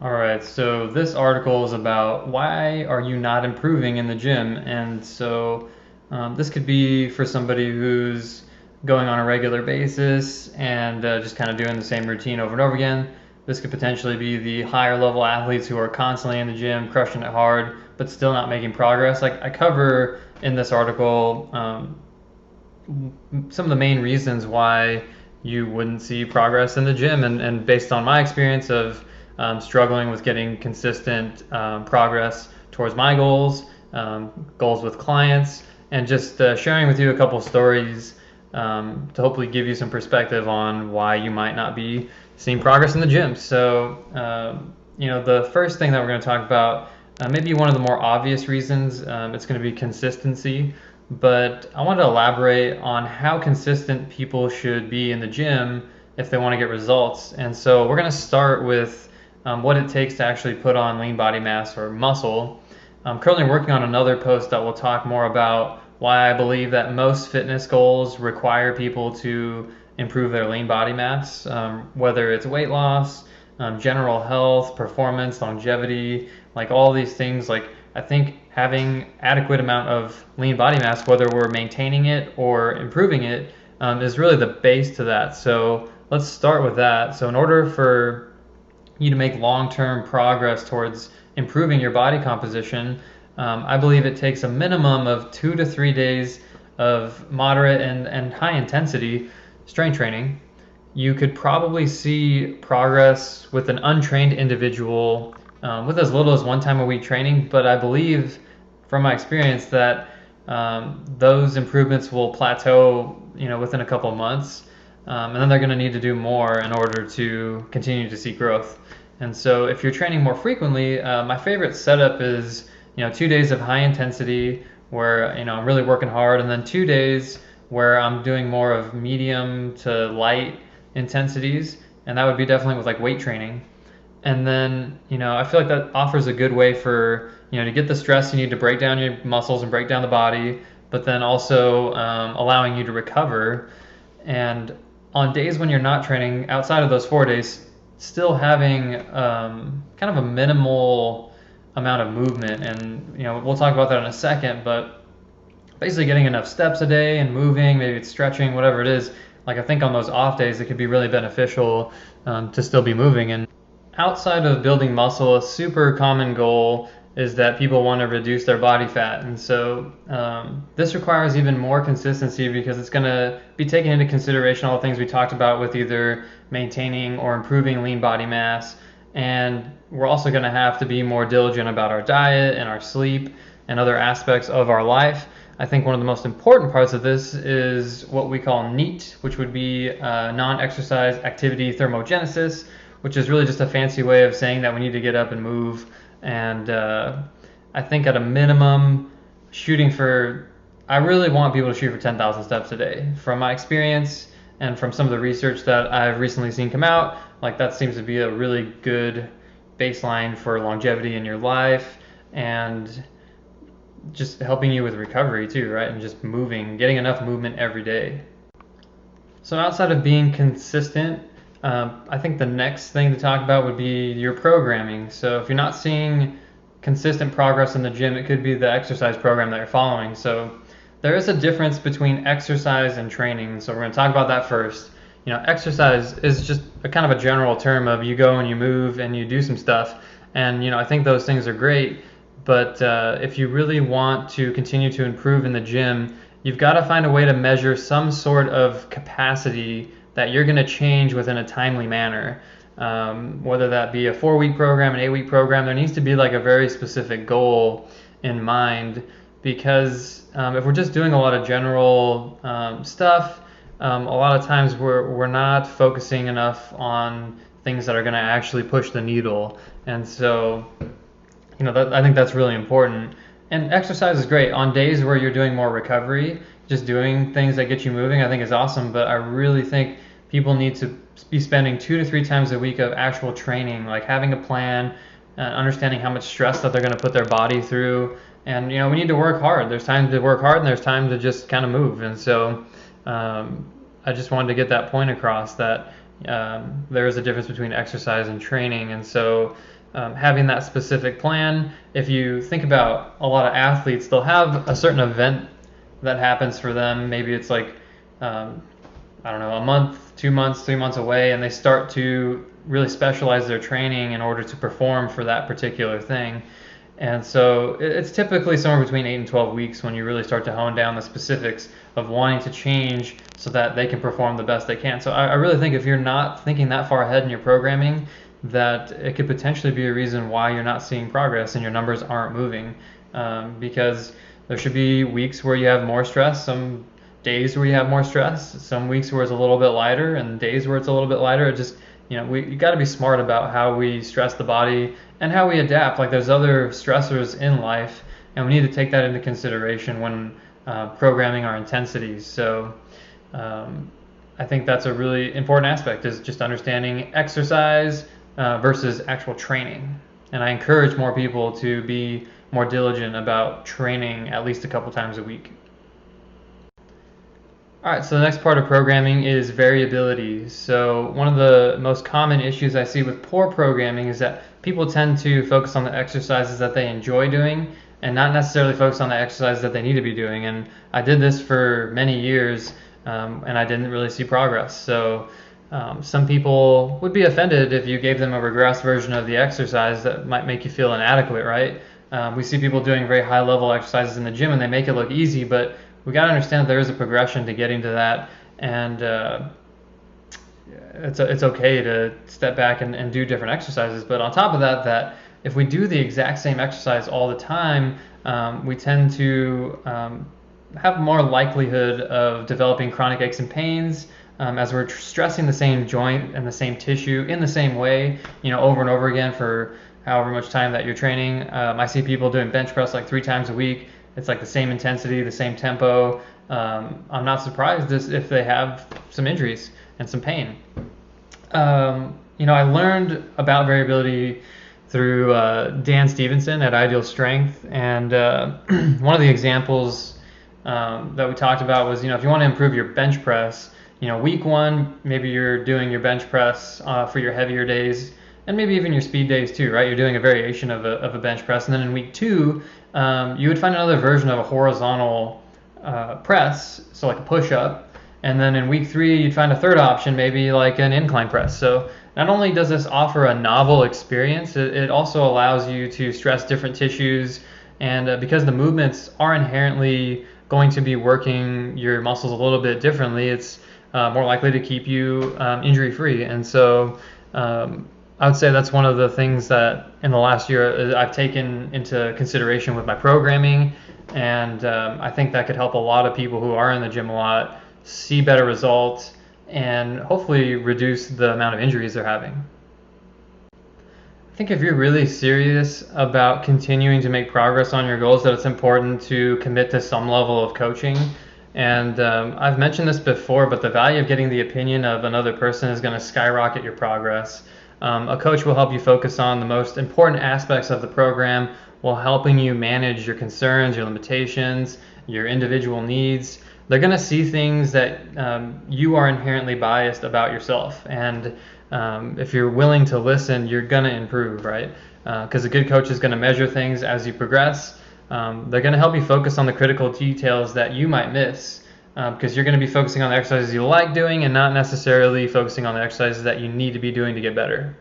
All right, so this article is about why are you not improving in the gym? And so this could be for somebody who's going on a regular basis and just kind of doing the same routine over and over again. This could potentially be the higher level athletes who are constantly in the gym, crushing it hard, but still not making progress. Like I cover in this article some of the main reasons why you wouldn't see progress in the gym. And based on my experience of struggling with getting consistent progress towards my goals, goals with clients, and just sharing with you a couple stories to hopefully give you some perspective on why you might not be seeing progress in the gym. So, the first thing that we're going to talk about, maybe one of the more obvious reasons, it's going to be consistency. But I want to elaborate on how consistent people should be in the gym if they want to get results. And so we're going to start with what it takes to actually put on lean body mass or muscle. I'm currently working on another post that will talk more about why I believe that most fitness goals require people to improve their lean body mass, whether it's weight loss, general health, performance, longevity, like all these things. Like I think having adequate amount of lean body mass, whether we're maintaining it or improving it, is really the base to that. So let's start with that. So in order for you to make long-term progress towards improving your body composition, I believe it takes a minimum of 2 to 3 days of moderate and high intensity strength training. You could probably see progress with an untrained individual with as little as one time a week training, but I believe from my experience that those improvements will plateau, within a couple of months, and then they're going to need to do more in order to continue to see growth. And so, if you're training more frequently, my favorite setup is 2 days of high intensity where I'm really working hard, and then 2 days where I'm doing more of medium to light intensities, and that would be definitely with like weight training. And then, I feel like that offers a good way for, to get the stress you need to break down your muscles and break down the body, but then also allowing you to recover. And on days when you're not training, outside of those 4 days, still having kind of a minimal amount of movement. And, we'll talk about that in a second, but basically getting enough steps a day and moving, maybe it's stretching, whatever it is. Like I think on those off days, it could be really beneficial to still be moving. And outside of building muscle, a super common goal is that people want to reduce their body fat. And so this requires even more consistency because it's going to be taking into consideration all the things we talked about with either maintaining or improving lean body mass. And we're also going to have to be more diligent about our diet and our sleep and other aspects of our life. I think one of the most important parts of this is what we call NEAT, which would be non-exercise activity thermogenesis, which is really just a fancy way of saying that we need to get up and move. And I think at a minimum, I really want people to shoot for 10,000 steps a day. From my experience and from some of the research that I've recently seen come out, like that seems to be a really good baseline for longevity in your life and just helping you with recovery too, right? And just moving, getting enough movement every day. So outside of being consistent, I think the next thing to talk about would be your programming. So if you're not seeing consistent progress in the gym, it could be the exercise program that you're following. So there is a difference between exercise and training. So we're going to talk about that first. Exercise is just a kind of a general term of you go and you move and you do some stuff. And, I think those things are great. But if you really want to continue to improve in the gym, you've got to find a way to measure some sort of capacity that you're going to change within a timely manner. Whether that be a 4-week program, an 8-week program, there needs to be like a very specific goal in mind, because if we're just doing a lot of general stuff, a lot of times we're not focusing enough on things that are going to actually push the needle. And so, I think that's really important. And exercise is great. On days where you're doing more recovery, just doing things that get you moving, I think is awesome. But I really think people need to be spending 2 to 3 times a week of actual training, like having a plan, understanding how much stress that they're going to put their body through. And, we need to work hard. There's time to work hard and there's time to just kind of move. And so I just wanted to get that point across that, there is a difference between exercise and training. And so having that specific plan, if you think about a lot of athletes, they'll have a certain event that happens for them. Maybe it's like, I don't know, a month, 2 months, 3 months away, and they start to really specialize their training in order to perform for that particular thing. And so it's typically somewhere between 8 and 12 weeks when you really start to hone down the specifics of wanting to change so that they can perform the best they can. So I really think if you're not thinking that far ahead in your programming, that it could potentially be a reason why you're not seeing progress and your numbers aren't moving. Because there should be weeks where you have more stress, some days where you have more stress, some weeks where it's a little bit lighter, and days where it's a little bit lighter. It just, you got to be smart about how we stress the body and how we adapt. Like, there's other stressors in life, and we need to take that into consideration when programming our intensities. So I think that's a really important aspect, is just understanding exercise versus actual training. And I encourage more people to be more diligent about training at least a couple times a week. All right, so the next part of programming is variability. So one of the most common issues I see with poor programming is that people tend to focus on the exercises that they enjoy doing and not necessarily focus on the exercises that they need to be doing. And I did this for many years, and I didn't really see progress. So some people would be offended if you gave them a regressed version of the exercise that might make you feel inadequate, right? We see people doing very high level exercises in the gym and they make it look easy, but we got to understand that there is a progression to getting to that, and it's okay to step back and do different exercises. But on top of that, that if we do the exact same exercise all the time, we tend to have more likelihood of developing chronic aches and pains, as we're stressing the same joint and the same tissue in the same way, over and over again for however much time that you're training. I see people doing bench press like 3 times a week. It's like the same intensity, the same tempo. I'm not surprised if they have some injuries and some pain. I learned about variability through Dan Stevenson at Ideal Strength, and one of the examples that we talked about was, if you want to improve your bench press, week 1, maybe you're doing your bench press for your heavier days, and maybe even your speed days too, right? You're doing a variation of a bench press, and then in week 2, you would find another version of a horizontal press, so like a push-up, and then in week 3, you'd find a third option, maybe like an incline press. So not only does this offer a novel experience, it also allows you to stress different tissues, and because the movements are inherently going to be working your muscles a little bit differently, it's more likely to keep you injury-free. And so I would say that's one of the things that in the last year I've taken into consideration with my programming, and I think that could help a lot of people who are in the gym a lot see better results and hopefully reduce the amount of injuries they're having. I think if you're really serious about continuing to make progress on your goals, that it's important to commit to some level of coaching. And I've mentioned this before, but the value of getting the opinion of another person is going to skyrocket your progress. A coach will help you focus on the most important aspects of the program while helping you manage your concerns, your limitations, your individual needs. They're going to see things that you are inherently biased about yourself. And if you're willing to listen, you're going to improve, right? Because a good coach is going to measure things as you progress. They're going to help you focus on the critical details that you might miss. Because you're going to be focusing on the exercises you like doing and not necessarily focusing on the exercises that you need to be doing to get better.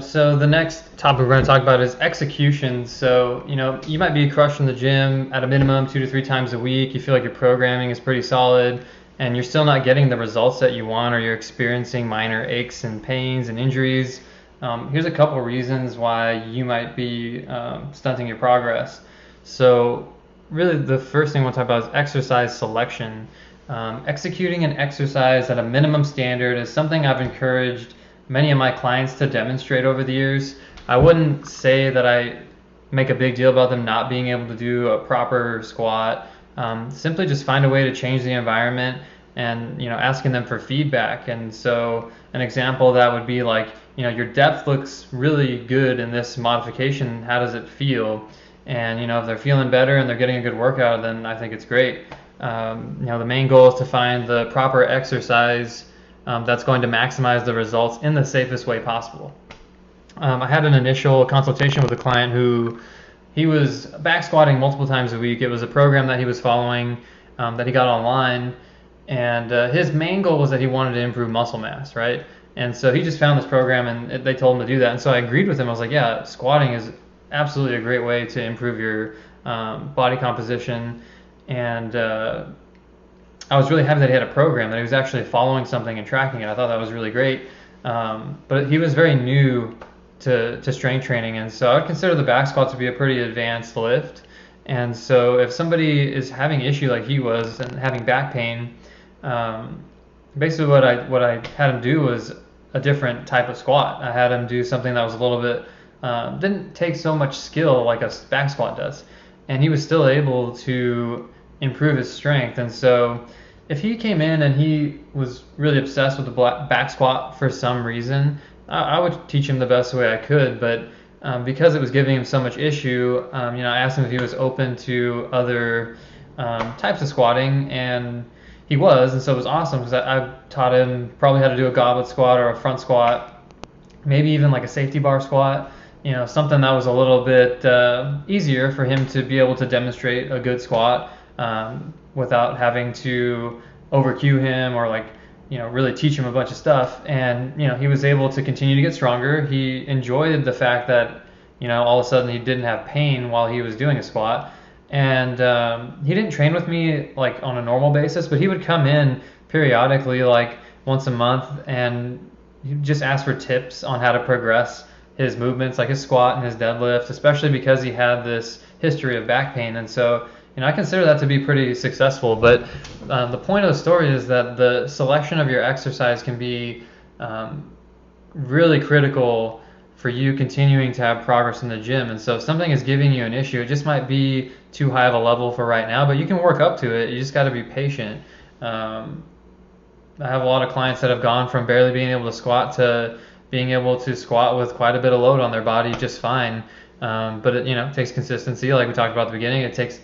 So the next topic we're going to talk about is execution. So, you might be crushing the gym at a minimum 2 to 3 times a week. You feel like your programming is pretty solid and you're still not getting the results that you want, or you're experiencing minor aches and pains and injuries. Here's a couple of reasons why you might be stunting your progress. So really the first thing we'll talk about is exercise selection. Executing an exercise at a minimum standard is something I've encouraged many of my clients to demonstrate over the years. I wouldn't say that I make a big deal about them not being able to do a proper squat. Simply just find a way to change the environment and asking them for feedback. And so an example of that would be like, your depth looks really good in this modification. How does it feel? And if they're feeling better and they're getting a good workout, then I think it's great. The main goal is to find the proper exercise that's going to maximize the results in the safest way possible. I had an initial consultation with a client who he was back squatting multiple times a week. It was a program that he was following that he got online, and his main goal was that he wanted to improve muscle mass, right? And so he just found this program, and they told him to do that. And so I agreed with him. I was like, yeah, squatting is absolutely a great way to improve your body composition. And I was really happy that he had a program, that he was actually following something and tracking it. I thought that was really great. But he was very new to strength training, and so I would consider the back squat to be a pretty advanced lift. And so if somebody is having issue like he was and having back pain, basically what I had him do was a different type of squat. I had him do something that was a little bit didn't take so much skill like a back squat does, and he was still able to improve his strength. And so if he came in and he was really obsessed with the back squat for some reason, I would teach him the best way I could. But because it was giving him so much issue, I asked him if he was open to other types of squatting, and he was. And so it was awesome because I taught him probably how to do a goblet squat or a front squat, maybe even like a safety bar squat, something that was a little bit easier for him to be able to demonstrate a good squat without having to over cue him or really teach him a bunch of stuff. And he was able to continue to get stronger. He enjoyed the fact that all of a sudden he didn't have pain while he was doing a squat. And he didn't train with me like on a normal basis, but he would come in periodically, like once a month, and he'd just ask for tips on how to progress his movements, like his squat and his deadlift, especially because he had this history of back pain. And so I consider that to be pretty successful. But the point of the story is that the selection of your exercise can be really critical for you continuing to have progress in the gym. And so if something is giving you an issue, it just might be too high of a level for right now, but you can work up to it. You just got to be patient. I have a lot of clients that have gone from barely being able to squat to being able to squat with quite a bit of load on their body just fine. But it takes consistency, like we talked about at the beginning. It takes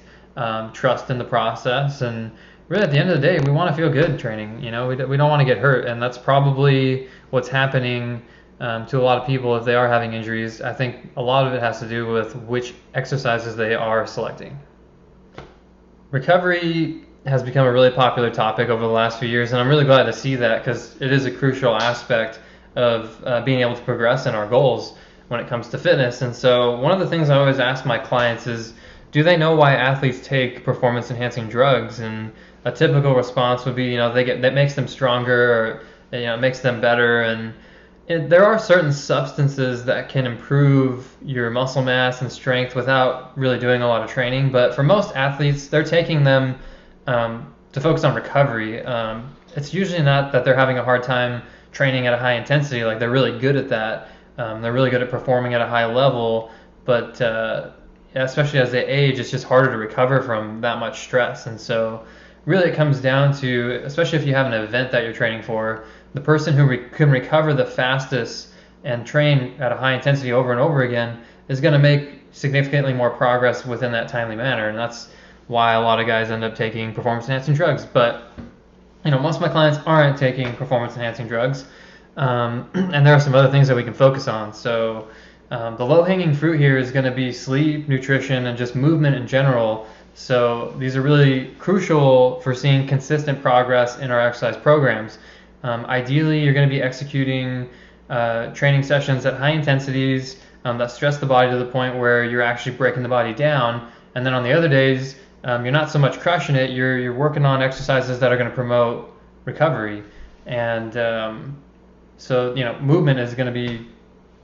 trust in the process, and really at the end of the day, we want to feel good training. We don't want to get hurt, and that's probably what's happening to a lot of people if they are having injuries. I think a lot of it has to do with which exercises they are selecting. Recovery has become a really popular topic over the last few years, and I'm really glad to see that because it is a crucial aspect of being able to progress in our goals when it comes to fitness. And so one of the things I always ask my clients is, do they know why athletes take performance enhancing drugs? And a typical response would be, that makes them stronger, or it makes them better. And there are certain substances that can improve your muscle mass and strength without really doing a lot of training. But for most athletes, they're taking them to focus on recovery. It's usually not that they're having a hard time training at a high intensity. Like, they're really good at that. They're really good at performing at a high level, but especially as they age, it's just harder to recover from that much stress. And so really it comes down to, especially if you have an event that you're training for, the person who can recover the fastest and train at a high intensity over and over again is going to make significantly more progress within that timely manner. And that's why a lot of guys end up taking performance enhancing drugs. But most of my clients aren't taking performance enhancing drugs, and there are some other things that we can focus on. So the low-hanging fruit here is going to be sleep, nutrition, and just movement in general. So these are really crucial for seeing consistent progress in our exercise programs. Ideally, you're going to be executing training sessions at high intensities that stress the body to the point where you're actually breaking the body down. And then on the other days, you're not so much crushing it, you're working on exercises that are going to promote recovery. And so movement is going to be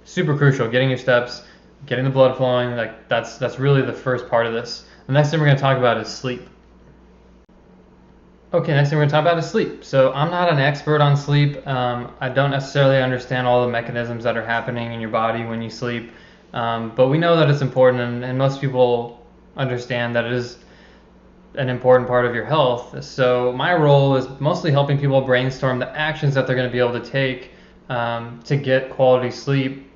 super crucial. Getting your steps, getting the blood flowing, that's really the first part of this. The next thing we're going to talk about is sleep. Okay, next thing we're going to talk about is sleep. So I'm not an expert on sleep. I don't necessarily understand all the mechanisms that are happening in your body when you sleep, but we know that it's important, and most people understand that it is an important part of your health. So my role is mostly helping people brainstorm the actions that they're going to be able to take to get quality sleep,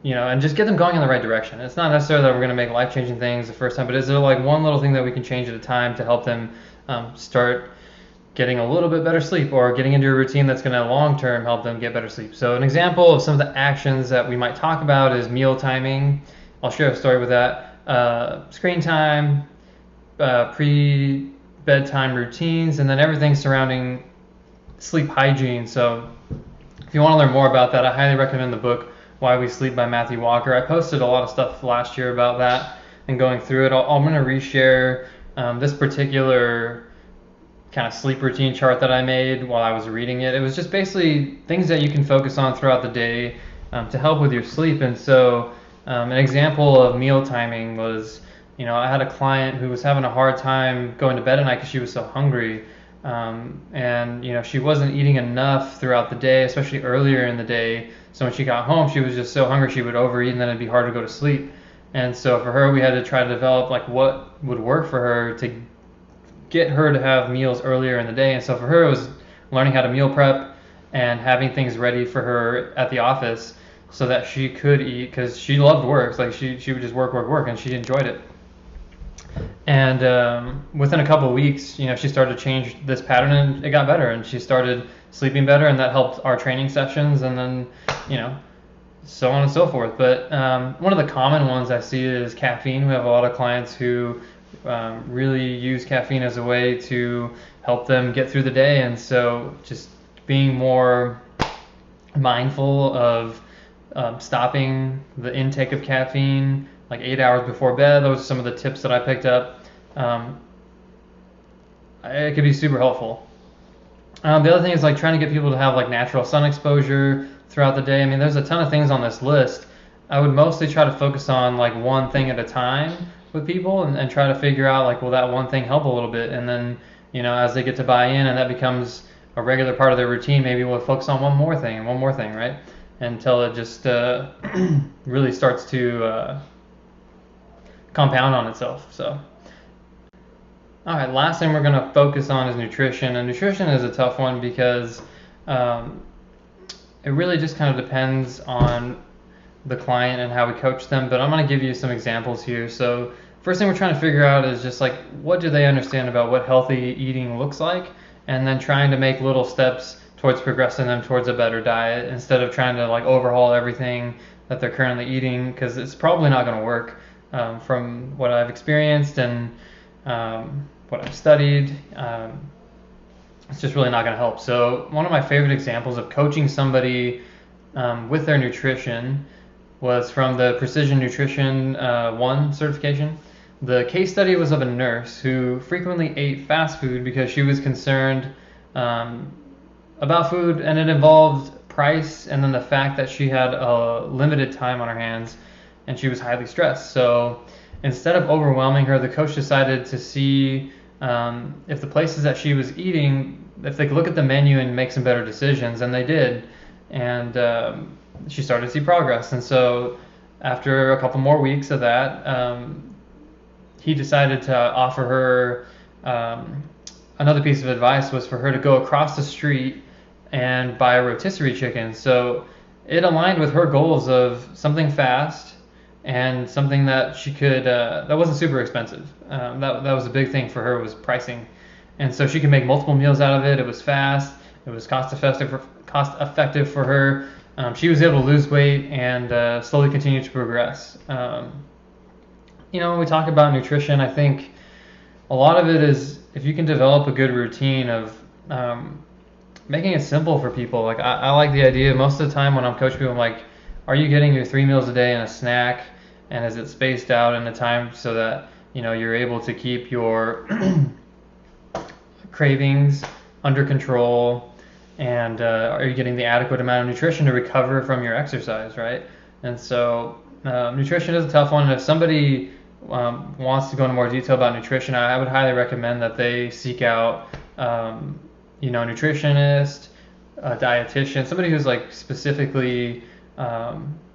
and just get them going in the right direction. It's not necessarily that we're going to make life-changing things the first time, but is there like one little thing that we can change at a time to help them start getting a little bit better sleep or getting into a routine that's going to long term help them get better sleep. So an example of some of the actions that we might talk about is meal timing. I'll share a story with that. Screen time, pre bedtime routines, and then everything surrounding sleep hygiene. So if you want to learn more about that, I highly recommend the book Why We Sleep by Matthew Walker. I posted a lot of stuff last year about that and going through it. I'm going to reshare this particular kind of sleep routine chart that I made while I was reading it. It was just basically things that you can focus on throughout the day to help with your sleep. And so an example of meal timing was, I had a client who was having a hard time going to bed at night because she was so hungry. And she wasn't eating enough throughout the day, especially earlier in the day. So when she got home, she was just so hungry she would overeat, and then it'd be hard to go to sleep. And so for her, we had to try to develop like what would work for her to get her to have meals earlier in the day. And so for her, it was learning how to meal prep and having things ready for her at the office so that she could eat, because she loved work. Like she would just work, and she enjoyed it. And within a couple of weeks, she started to change this pattern, and it got better, and she started sleeping better, and that helped our training sessions, and then, so on and so forth. But one of the common ones I see is caffeine. We have a lot of clients who really use caffeine as a way to help them get through the day, and so just being more mindful of stopping the intake of caffeine like 8 hours before bed. Those are some of the tips that I picked up. It could be super helpful. The other thing is like trying to get people to have like natural sun exposure throughout the day. I mean, there's a ton of things on this list. I would mostly try to focus on like one thing at a time with people and try to figure out like, will that one thing help a little bit? And then, as they get to buy in and that becomes a regular part of their routine, maybe we'll focus on one more thing, right? Until it just really starts to compound on itself. So, all right, last thing we're going to focus on is nutrition. And nutrition is a tough one because it really just kind of depends on the client and how we coach them. But I'm going to give you some examples here. So first thing we're trying to figure out is just like, what do they understand about what healthy eating looks like? And then trying to make little steps towards progressing them towards a better diet instead of trying to like overhaul everything that they're currently eating, because it's probably not going to work. From what I've experienced and what I've studied, it's just really not going to help. So one of my favorite examples of coaching somebody with their nutrition was from the Precision Nutrition 1 certification. The case study was of a nurse who frequently ate fast food because she was concerned about food, and it involved price and then the fact that she had a limited time on her hands and she was highly stressed. So instead of overwhelming her, the coach decided to see if the places that she was eating, if they could look at the menu and make some better decisions, and they did. And she started to see progress. And so after a couple more weeks of that, he decided to offer her another piece of advice was for her to go across the street and buy a rotisserie chicken. So it aligned with her goals of something fast and something that she could that wasn't super expensive. That was a big thing for her, was pricing, and so she could make multiple meals out of it. It was fast, it was cost effective for her. She was able to lose weight and slowly continue to progress. When we talk about nutrition, I think a lot of it is if you can develop a good routine of making it simple for people. Like I like the idea most of the time when I'm coaching people, I'm like, are you getting your 3 meals a day and a snack? And is it spaced out in the time so that you're able to keep your cravings under control? And are you getting the adequate amount of nutrition to recover from your exercise, right? And so nutrition is a tough one. And if somebody wants to go into more detail about nutrition, I would highly recommend that they seek out a nutritionist, a dietitian, somebody who's like specifically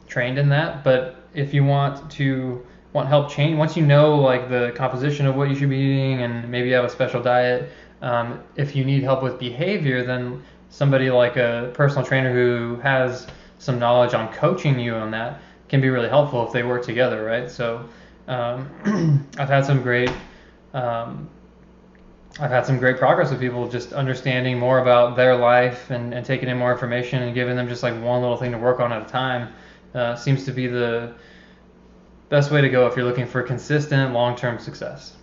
trained in that. But if you want help change, once you know like the composition of what you should be eating and maybe you have a special diet, if you need help with behavior, then somebody like a personal trainer who has some knowledge on coaching you on that can be really helpful if they work together, right? So I've had some great I've had some great progress with people just understanding more about their life and taking in more information and giving them just like one little thing to work on at a time. Seems to be the best way to go if you're looking for consistent long-term success.